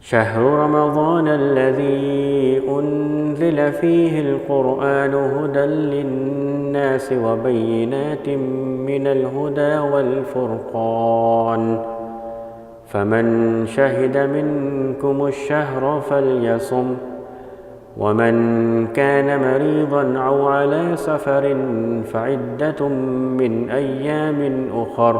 شهر رمضان الذي أنزل فيه القرآن هدى للناس وبينات من الهدى والفرقان فمن شهد منكم الشهر فليصم ومن كان مريضا أو على سفر فعدة من أيام أخر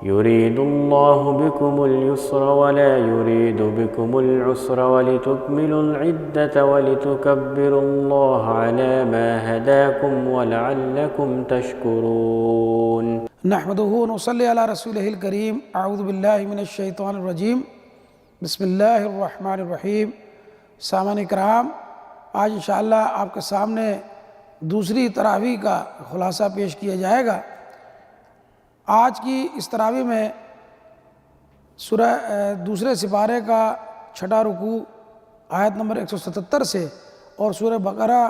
يريد الله بكم اليسر ولا يريد بكم العسر ولتكملوا العدة ولتكبروا الله على ما هداكم ولعلكم تشكرون نحمده ونصلي على رسوله الكريم اعوذ باللہ من الشیطان الرجیم بسم اللہ الرحمن الرحیم۔ سامعین کرام، آج انشاءاللہ آپ کے سامنے دوسری تراویح کا خلاصہ پیش کیا جائے گا۔ آج کی اس تراویح میں سورہ دوسرے سپارے کا چھٹا رکوع آیت نمبر 177 سے اور سورہ بقرہ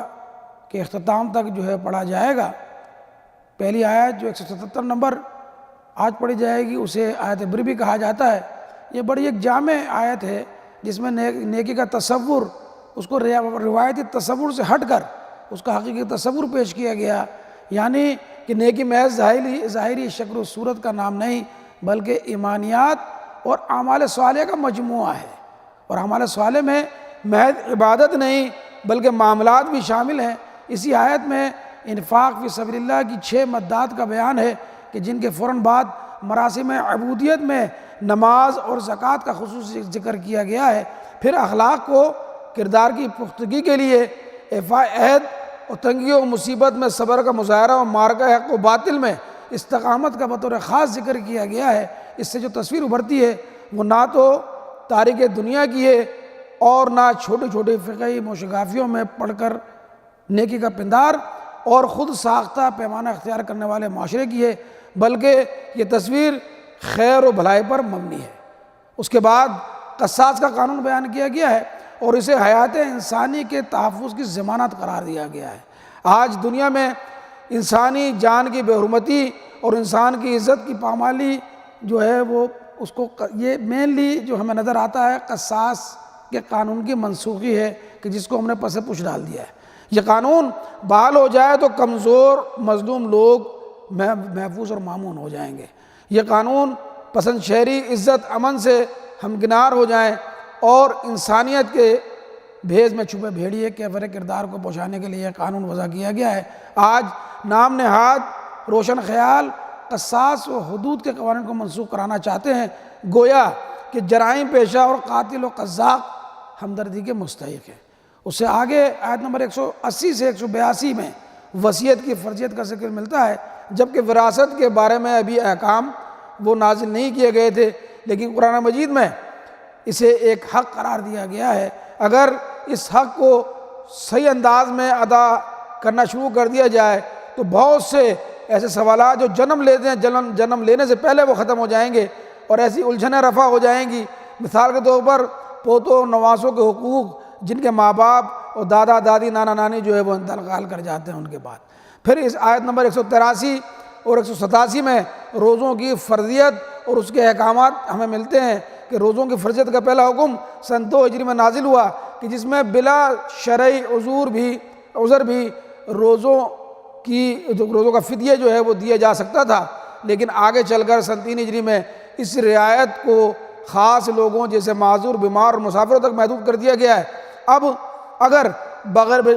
کے اختتام تک پڑھا جائے گا۔ پہلی آیت جو 177 نمبر آج پڑھی جائے گی اسے آیت بر بھی کہا جاتا ہے۔ یہ بڑی ایک جامع آیت ہے جس میں نیکی کا تصور، اس کو روایتی تصور سے ہٹ کر اس کا حقیقی تصور پیش کیا گیا، یعنی کہ نیکی محض ظاہری شکل و صورت کا نام نہیں بلکہ ایمانیات اور اعمال صالحہ کا مجموعہ ہے، اور اعمال صالح میں محض عبادت نہیں بلکہ معاملات بھی شامل ہیں۔ اسی آیت میں انفاق فی سبیل اللہ کی 6 مدات کا بیان ہے کہ جن کے فوراً بعد مراسم عبودیت میں نماز اور زکوٰۃ کا خصوصی ذکر کیا گیا ہے۔ پھر اخلاق کو کردار کی پختگی کے لیے ایفاء عہد اور تنگی و مصیبت میں صبر کا مظاہرہ اور مارکہ حق و باطل میں استقامت کا بطور خاص ذکر کیا گیا ہے۔ اس سے جو تصویر ابھرتی ہے وہ نہ تو تاریخ دنیا کی ہے اور نہ چھوٹے چھوٹے فقہی موشگافیوں میں پڑھ کر نیکی کا پندار اور خود ساختہ پیمانہ اختیار کرنے والے معاشرے کی ہے، بلکہ یہ تصویر خیر و بھلائی پر مبنی ہے۔ اس کے بعد قصاص کا قانون بیان کیا گیا ہے اور اسے حیات انسانی کے تحفظ کی ضمانت قرار دیا گیا ہے۔ آج دنیا میں انسانی جان کی بے حرمتی اور انسان کی عزت کی پامالی وہ اس کو یہ مینلی جو ہمیں نظر آتا ہے قصاص کے قانون کی منسوخی ہے کہ جس کو ہم نے پس پش ڈال دیا ہے۔ یہ قانون بحال ہو جائے تو کمزور مظلوم لوگ محفوظ اور مامون ہو جائیں گے۔ یہ قانون پسند شہری عزت امن سے ہمکنار ہو جائیں اور انسانیت کے بھیس میں چھپے بھیڑیے کیفر کردار کو پہنچانے کے لیے یہ قانون وضع کیا گیا ہے۔ آج نام نہاد روشن خیال قصاص و حدود کے قوانین کو منسوخ کرانا چاہتے ہیں، گویا کہ جرائم پیشہ اور قاتل و قذاق ہمدردی کے مستحق ہیں۔ اس سے آگے آیت نمبر 180 سے 182 میں وصیت کی فرضیت کا ذکر ملتا ہے، جبکہ وراثت کے بارے میں ابھی احکام وہ نازل نہیں کیے گئے تھے، لیکن قرآن مجید میں اسے ایک حق قرار دیا گیا ہے۔ اگر اس حق کو صحیح انداز میں ادا کرنا شروع کر دیا جائے تو بہت سے ایسے سوالات جو جنم لیتے ہیں جنم لینے سے پہلے وہ ختم ہو جائیں گے اور ایسی الجھنیں رفع ہو جائیں گی۔ مثال کے طور پر پوتوں نواسوں کے حقوق جن کے ماں باپ اور دادا دادی نانا نانی وہ انتقال کر جاتے ہیں ان کے بعد۔ پھر اس آیت نمبر 183 اور 187 میں روزوں کی فرضیت اور اس کے احکامات ہمیں ملتے ہیں کہ روزوں کی فرضیت کا پہلا حکم سن 2 ہجری میں نازل ہوا کہ جس میں بلا شرعی عذر بھی روزوں کا فدیہ وہ دیا جا سکتا تھا، لیکن آگے چل کر سن 3 ہجری میں اس رعایت کو خاص لوگوں جیسے معذور، بیمار اور مسافروں تک محدود کر دیا گیا ہے۔ اب اگر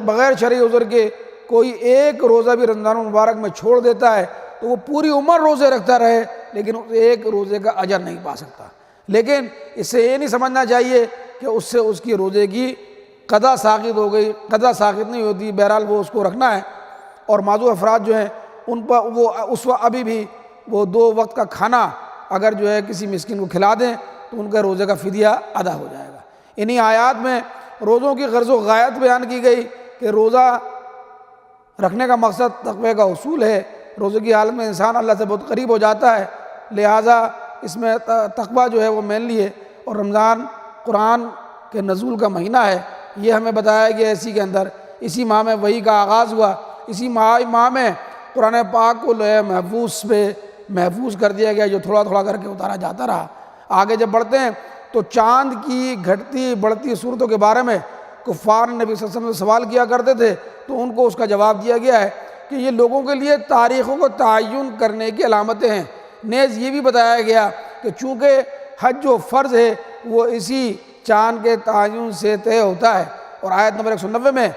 بغیر شرعی عذر کے کوئی ایک روزہ بھی رمضان المبارک میں چھوڑ دیتا ہے تو وہ پوری عمر روزے رکھتا رہے لیکن ایک روزے کا اجر نہیں پا سکتا۔ لیکن اس سے یہ نہیں سمجھنا چاہیے کہ اس سے اس کی روزے کی قضا ساقط ہو گئی، قضا ساقط نہیں ہوتی، بہرحال وہ اس کو رکھنا ہے۔ اور معذور افراد ان پر وہ اس وقت ابھی بھی وہ 2 وقت کا کھانا اگر کسی مسکین کو کھلا دیں تو ان کا روزے کا فدیہ ادا ہو جائے گا۔ انہی آیات میں روزوں کی غرض و غایت بیان کی گئی کہ روزہ رکھنے کا مقصد تقوی کا حصول ہے۔ روزے کی حالت میں انسان اللہ سے بہت قریب ہو جاتا ہے، لہٰذا اس میں تقوی وہ مینلی ہے۔ اور رمضان قرآن کے نزول کا مہینہ ہے، یہ ہمیں بتایا گیا اسی کے اندر، اسی ماہ میں وحی کا آغاز ہوا، اسی ماہ میں قرآن پاک کو محفوظ کر دیا گیا جو تھوڑا تھوڑا کر کے اتارا جاتا رہا۔ آگے جب بڑھتے ہیں تو چاند کی گھٹتی بڑھتی صورتوں کے بارے میں کفار نبی صلی اللہ علیہ وسلم سے سوال کیا کرتے تھے، تو ان کو اس کا جواب دیا گیا ہے کہ یہ لوگوں کے لیے تاریخوں کو تعین کرنے کی علامتیں ہیں۔ نیز یہ بھی بتایا گیا کہ چونکہ حج جو فرض ہے وہ اسی چاند کے تعین سے طے ہوتا ہے۔ اور آیت نمبر 190 میں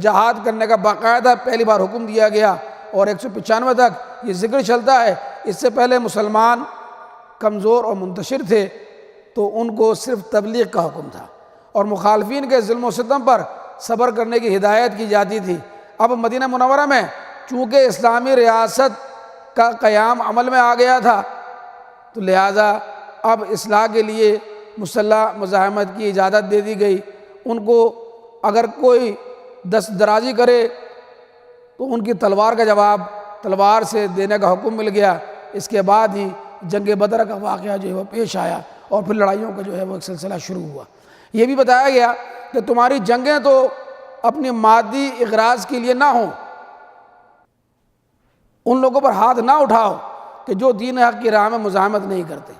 جہاد کرنے کا باقاعدہ پہلی بار حکم دیا گیا، اور 195 تک یہ ذکر چلتا ہے۔ اس سے پہلے مسلمان کمزور اور منتشر تھے تو ان کو صرف تبلیغ کا حکم تھا، اور مخالفین کے ظلم و ستم پر صبر کرنے کی ہدایت کی جاتی تھی۔ اب مدینہ منورہ میں چونکہ اسلامی ریاست کا قیام عمل میں آ گیا تھا، تو لہٰذا اب اصلاح کے لیے مسلح مزاحمت کی اجازت دے دی گئی۔ ان کو اگر کوئی دست درازی کرے تو ان کی تلوار کا جواب تلوار سے دینے کا حکم مل گیا۔ اس کے بعد ہی جنگ بدر کا واقعہ جو ہے وہ پیش آیا، اور پھر لڑائیوں کا جو ہے وہ ایک سلسلہ شروع ہوا۔ یہ بھی بتایا گیا کہ تمہاری جنگیں تو اپنی مادی اغراض کے لیے نہ ہوں، ان لوگوں پر ہاتھ نہ اٹھاؤ کہ جو دین حق کی راہ میں مزاحمت نہیں کرتے،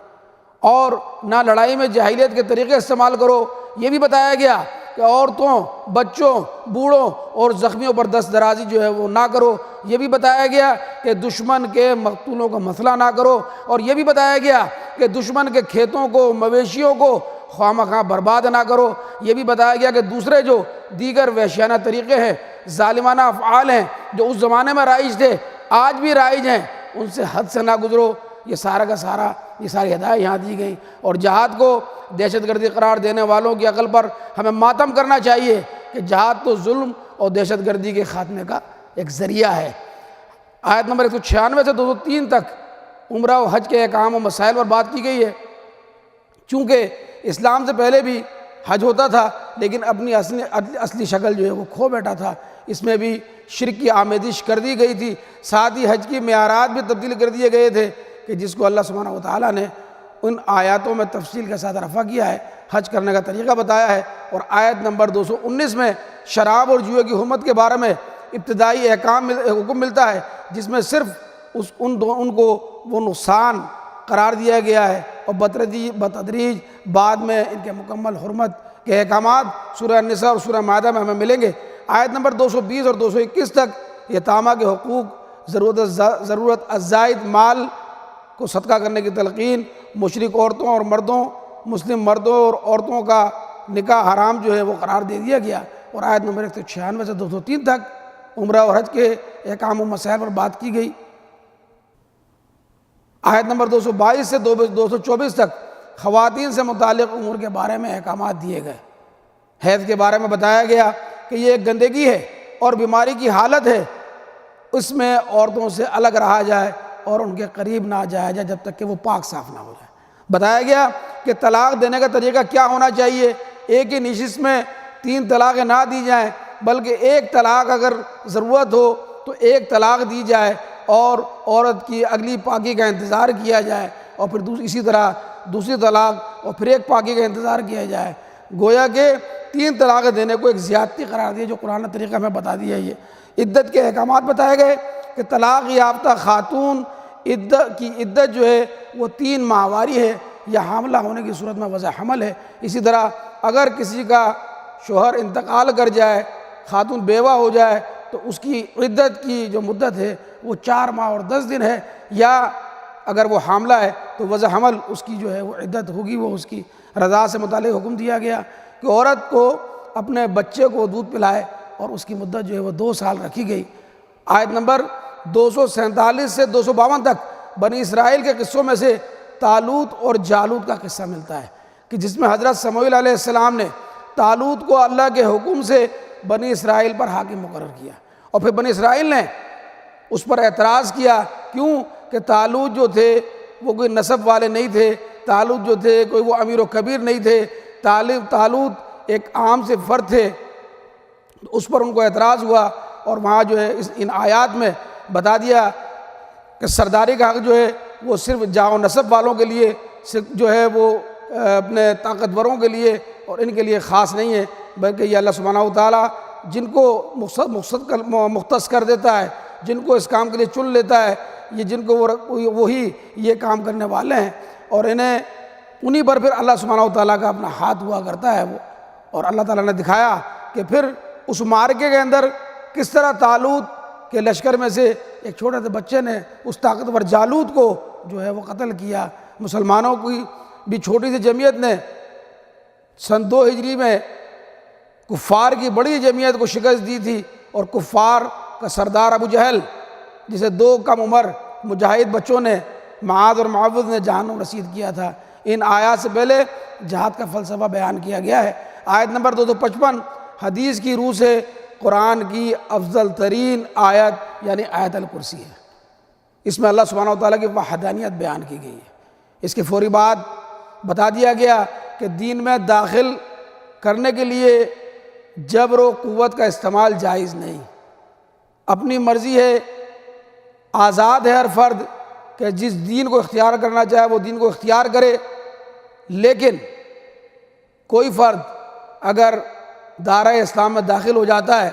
اور نہ لڑائی میں جاہلیت کے طریقے استعمال کرو۔ یہ بھی بتایا گیا کہ عورتوں، بچوں، بوڑھوں اور زخمیوں پر دست درازی جو ہے وہ نہ کرو۔ یہ بھی بتایا گیا کہ دشمن کے مقتولوں کا مسئلہ نہ کرو، اور یہ بھی بتایا گیا کہ دشمن کے کھیتوں کو، مویشیوں کو خواہ مخواہ برباد نہ کرو۔ یہ بھی بتایا گیا کہ دوسرے جو دیگر وحشیانہ طریقے ہیں، ظالمانہ افعال ہیں جو اس زمانے میں رائج تھے، آج بھی رائج ہیں، ان سے حد سے نہ گزرو۔ یہ سارا کا سارا یہ ساری ہدایت یہاں دی گئی، اور جہاد کو دہشت گردی قرار دینے والوں کی عقل پر ہمیں ماتم کرنا چاہیے کہ جہاد تو ظلم اور دہشت گردی کے خاتمے کا ایک ذریعہ ہے۔ آیت نمبر 196 سے 203 تک عمرہ و حج کے احکام و مسائل پر بات کی گئی ہے۔ چونکہ اسلام سے پہلے بھی حج ہوتا تھا، لیکن اپنی اصلی شکل جو ہے وہ کھو بیٹھا تھا۔ اس میں بھی شرک کی آمیزش کر دی گئی تھی، ساتھ ہی حج کی معیارات بھی تبدیل کر دیے گئے تھے، کہ جس کو اللہ سبحانہ و تعالیٰ نے ان آیاتوں میں تفصیل کے ساتھ رفع کیا ہے، حج کرنے کا طریقہ بتایا ہے۔ اور آیت نمبر 219 میں شراب اور جوئے کی حرمت کے بارے میں ابتدائی حکم ملتا ہے، جس میں صرف ان کو وہ نقصان قرار دیا گیا ہے، اور بتدریج بعد میں ان کے مکمل حرمت کے احکامات سورہ النساء اور سورہ مائدہ میں ہمیں ملیں گے۔ آیت نمبر 220 اور 221 تک یتامہ کے حقوق، ضرورت الزائد مال کو صدقہ کرنے کی تلقین، مشرک عورتوں اور مردوں، مسلم مردوں اور عورتوں کا نکاح حرام جو ہے وہ قرار دے دیا گیا۔ اور آیت نمبر 196 سے 203 تک عمرہ اور حج کے احکام و مسائل پر بات کی گئی۔ آیت نمبر 222 سے 224 تک خواتین سے متعلق امور کے بارے میں احکامات دیے گئے۔ حیض کے بارے میں بتایا گیا کہ یہ ایک گندگی ہے اور بیماری کی حالت ہے، اس میں عورتوں سے الگ رہا جائے اور ان کے قریب نہ جایا جائے جب تک کہ وہ پاک صاف نہ ہو جائے۔ بتایا گیا کہ طلاق دینے کا طریقہ کیا ہونا چاہیے، ایک ہی نشست میں 3 طلاقیں نہ دی جائیں، بلکہ ایک طلاق اگر ضرورت ہو تو ایک طلاق دی جائے، اور عورت کی اگلی پاکی کا انتظار کیا جائے، اور پھر اسی طرح دوسری طلاق اور پھر ایک پاکی کا انتظار کیا جائے۔ گویا کہ 3 طلاقیں دینے کو ایک زیادتی قرار دی جو قرآن نے طریقہ ہمیں بتا دیا ہے۔ یہ عدت کے احکامات بتائے گئے کہ طلاق یافتہ خاتون کی عدت جو ہے وہ 3 ماہواری ہے، یا حاملہ ہونے کی صورت میں وضع حمل ہے۔ اسی طرح اگر کسی کا شوہر انتقال کر جائے، خاتون بیوہ ہو جائے، تو اس کی عدت کی جو مدت ہے وہ 4 ماہ اور 10 دن ہے، یا اگر وہ حاملہ ہے تو وضع حمل اس کی جو ہے وہ عدت ہوگی۔ وہ اس کی رضاع سے متعلق حکم دیا گیا کہ عورت کو اپنے بچے کو دودھ پلائے، اور اس کی مدت جو ہے وہ 2 سال رکھی گئی۔ آیت نمبر 247 سے 252 تک بنی اسرائیل کے قصوں میں سے طالوت اور جالوت کا قصہ ملتا ہے، کہ جس میں حضرت سموئیل علیہ السلام نے طالوت کو اللہ کے حکم سے بنی اسرائیل پر حاکم مقرر کیا، اور پھر بنی اسرائیل نے اس پر اعتراض کیا۔ کیوں کہ طالوت جو تھے وہ کوئی نسب والے نہیں تھے، طالوت جو تھے کوئی وہ امیر و کبیر نہیں تھے، طالوت ایک عام سے فرد تھے۔ اس پر ان کو اعتراض ہوا، اور وہاں جو ہے ان آیات میں بتا دیا کہ سرداری کا حق جو ہے وہ صرف جاہ و نسب والوں کے لیے، صرف جو ہے وہ اپنے طاقتوروں کے لیے اور ان کے لیے خاص نہیں ہے، بلکہ یہ اللہ سبحانہ و تعالیٰ جن کو مختص کر دیتا ہے، جن کو اس کام کے لیے چن لیتا ہے، یہ جن کو وہی یہ کام کرنے والے ہیں، اور انہیں انہی پر پھر اللہ سبحانہ و تعالیٰ کا اپنا ہاتھ ہوا کرتا ہے وہ. اور اللہ تعالیٰ نے دکھایا کہ پھر اس معرکے کے اندر کس طرح طالوت کے لشکر میں سے ایک چھوٹے سے بچے نے اس طاقتور جالوت کو جو ہے وہ قتل کیا. مسلمانوں کی بھی چھوٹی سی جمعیت نے سن 2 ہجری میں کفار کی بڑی جمعیت کو شکست دی تھی، اور کفار کا سردار ابو جہل، جسے 2 کم عمر مجاہد بچوں نے معاذ اور معوذ نے جہنم رسید کیا تھا. ان آیات سے پہلے جہاد کا فلسفہ بیان کیا گیا ہے. آیت نمبر 255 حدیث کی روح سے قرآن کی افضل ترین آیت یعنی آیت الکرسی ہے. اس میں اللہ سبحانہ و تعالیٰ کی وحدانیت بیان کی گئی ہے. اس کے فوری بعد بتا دیا گیا کہ دین میں داخل کرنے کے لیے جبر و قوت کا استعمال جائز نہیں. اپنی مرضی ہے، آزاد ہے ہر فرد کہ جس دین کو اختیار کرنا چاہے وہ دین کو اختیار کرے. لیکن کوئی فرد اگر دائرہ اسلام میں داخل ہو جاتا ہے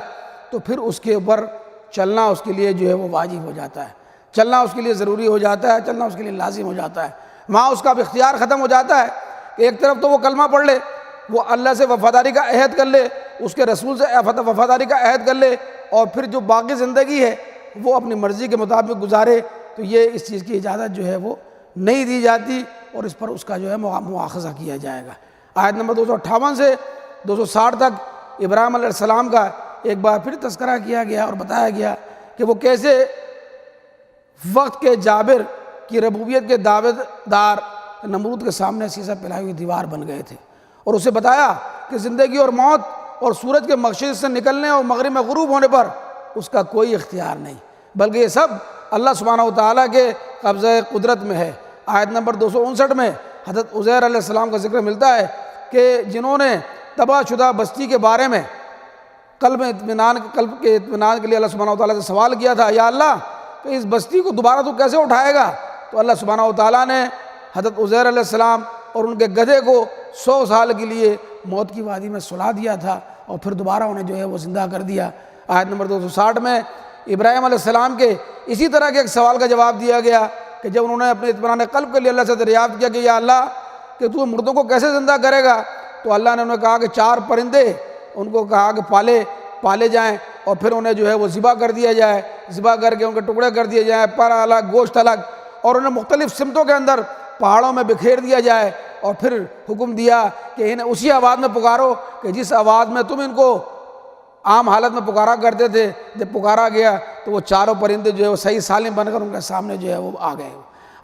تو پھر اس کے اوپر چلنا اس کے لیے جو ہے وہ واجب ہو جاتا ہے، چلنا اس کے لیے ضروری ہو جاتا ہے، چلنا اس کے لیے لازم ہو جاتا ہے. وہاں اس کا اب اختیار ختم ہو جاتا ہے کہ ایک طرف تو وہ کلمہ پڑھ لے، وہ اللہ سے وفاداری کا عہد کر لے، اس کے رسول سے وفاداری کا عہد کر لے، اور پھر جو باقی زندگی ہے وہ اپنی مرضی کے مطابق گزارے. تو یہ اس چیز کی اجازت جو ہے وہ نہیں دی جاتی، اور اس پر اس کا جو ہے مواخذہ کیا جائے گا. آیت نمبر 258 سے 260 تک ابراہیم علیہ السلام کا ایک بار پھر تذکرہ کیا گیا اور بتایا گیا کہ وہ کیسے وقت کے جابر کی ربوبیت کے دعوت دار نمرود کے سامنے سیسہ پھیلائی ہوئی دیوار بن گئے تھے، اور اسے بتایا کہ زندگی اور موت اور سورج کے مشرق سے نکلنے اور مغرب میں غروب ہونے پر اس کا کوئی اختیار نہیں، بلکہ یہ سب اللہ سبحانہ و تعالیٰ کے قبضہ قدرت میں ہے. آیت نمبر 259 میں حضرت عزیر علیہ السلام کا ذکر ملتا ہے کہ جنہوں نے تباہ شدہ بستی کے بارے میں قلب کے اطمینان کے لیے اللہ سبحانہ و تعالیٰ سے سوال کیا تھا، یا اللہ کہ اس بستی کو دوبارہ تو کیسے اٹھائے گا؟ تو اللہ سبحانہ و تعالیٰ نے حضرت عزیر علیہ السلام اور ان کے گدھے کو 100 سال کے لیے موت کی وادی میں سلا دیا تھا، اور پھر دوبارہ انہیں جو ہے وہ زندہ کر دیا. آیت نمبر 260 میں ابراہیم علیہ السلام کے اسی طرح کے ایک سوال کا جواب دیا گیا کہ جب انہوں نے اپنے اطمینان قلب کے لیے اللہ سے دریافت کیا کہ یا اللہ کہ تو مردوں کو کیسے زندہ کرے گا، تو اللہ نے انہیں کہا کہ 4 پرندے ان کو کہا کہ پالے جائیں، اور پھر انہیں جو ہے وہ ذبح کر دیا جائے، ذبح کر کے ان کے ٹکڑے کر دیے جائیں، پر الگ گوشت الگ، اور انہیں مختلف سمتوں کے اندر پہاڑوں میں بکھیر دیا جائے. اور پھر حکم دیا کہ انہیں اسی آواز میں پکارو کہ جس آواز میں تم ان کو عام حالت میں پکارا کرتے تھے. جب پکارا گیا تو وہ 4 پرندے جو ہے وہ صحیح سالم بن کر ان کے سامنے جو ہے وہ آ گئے.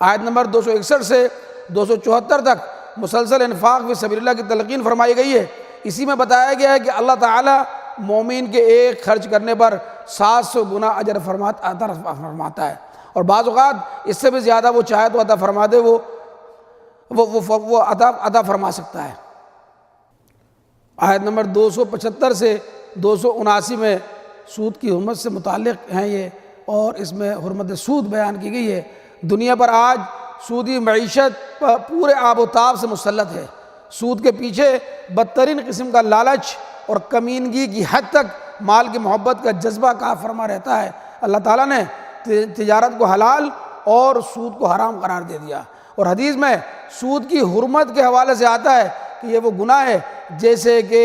آیت نمبر 261 سے 274 تک مسلسل انفاق فی سبیل اللہ کی تلقین فرمائی گئی ہے. اسی میں بتایا گیا ہے کہ اللہ تعالیٰ مومن کے ایک خرچ کرنے پر 700 گنا اجر فرماتا ہے، اور بعض اوقات اس سے بھی زیادہ وہ چاہے تو عطا فرما دے، وہ عطا فرما سکتا ہے. آیت نمبر 275 سے 279 میں سود کی حرمت سے متعلق ہیں یہ، اور اس میں حرمت سود بیان کی گئی ہے. دنیا پر آج سودی معیشت پورے آب و تاب سے مسلط ہے. سود کے پیچھے بدترین قسم کا لالچ اور کمینگی کی حد تک مال کی محبت کا جذبہ کا فرما رہتا ہے. اللہ تعالیٰ نے تجارت کو حلال اور سود کو حرام قرار دے دیا، اور حدیث میں سود کی حرمت کے حوالے سے آتا ہے کہ یہ وہ گناہ ہے جیسے کہ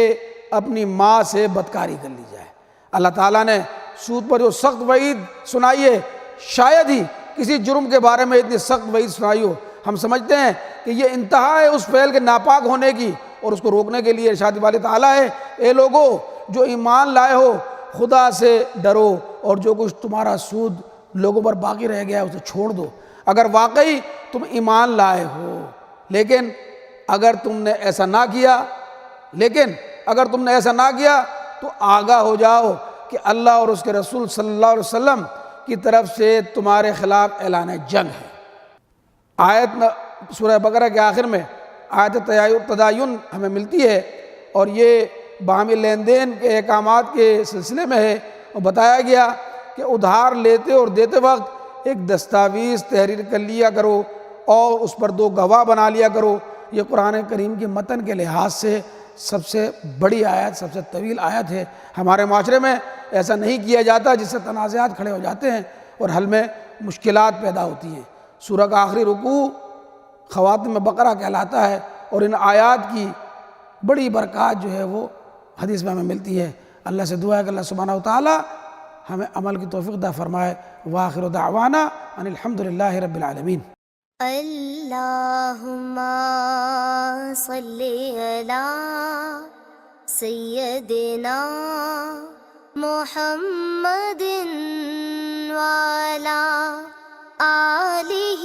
اپنی ماں سے بدکاری کر لی جائے. اللہ تعالیٰ نے سود پر جو سخت وعید سنائی ہے، شاید ہی کسی جرم کے بارے میں اتنی سخت وعید سنائی ہو. ہم سمجھتے ہیں کہ یہ انتہا ہے اس فعل کے ناپاک ہونے کی، اور اس کو روکنے کے لیے ارشاد والی تعالیٰ ہے، اے لوگو جو ایمان لائے ہو خدا سے ڈرو، اور جو کچھ تمہارا سود لوگوں پر باقی رہ گیا ہے اسے چھوڑ دو اگر واقعی تم ایمان لائے ہو. لیکن اگر تم نے ایسا نہ کیا تو آگاہ ہو جاؤ کہ اللہ اور اس کے رسول صلی اللہ علیہ وسلم کی طرف سے تمہارے خلاف اعلان جنگ ہے. آیت سورہ بقرہ کے آخر میں آیت تداین ہمیں ملتی ہے، اور یہ باہمی لین دین کے احکامات کے سلسلے میں ہے. اور بتایا گیا کہ ادھار لیتے اور دیتے وقت ایک دستاویز تحریر کر لیا کرو اور اس پر 2 گواہ بنا لیا کرو. یہ قرآن کریم کے متن کے لحاظ سے سب سے بڑی آیت، سب سے طویل آیت ہے. ہمارے معاشرے میں ایسا نہیں کیا جاتا، جس سے تنازعات کھڑے ہو جاتے ہیں اور حل میں مشکلات پیدا ہوتی ہیں. سورہ کا آخری رکوع خواتم بقرہ کہلاتا ہے، اور ان آیات کی بڑی برکات جو ہے وہ حدیث میں ہمیں ملتی ہے۔ اللہ سے دعا ہے کہ اللہ سبحانہ وتعالی ہمیں عمل کی توفیق عطا فرمائے۔ وآخر دعوانا ان الحمدللہ رب العالمین۔ اللہم صلی علی سیدنا محمد وعلی آلہ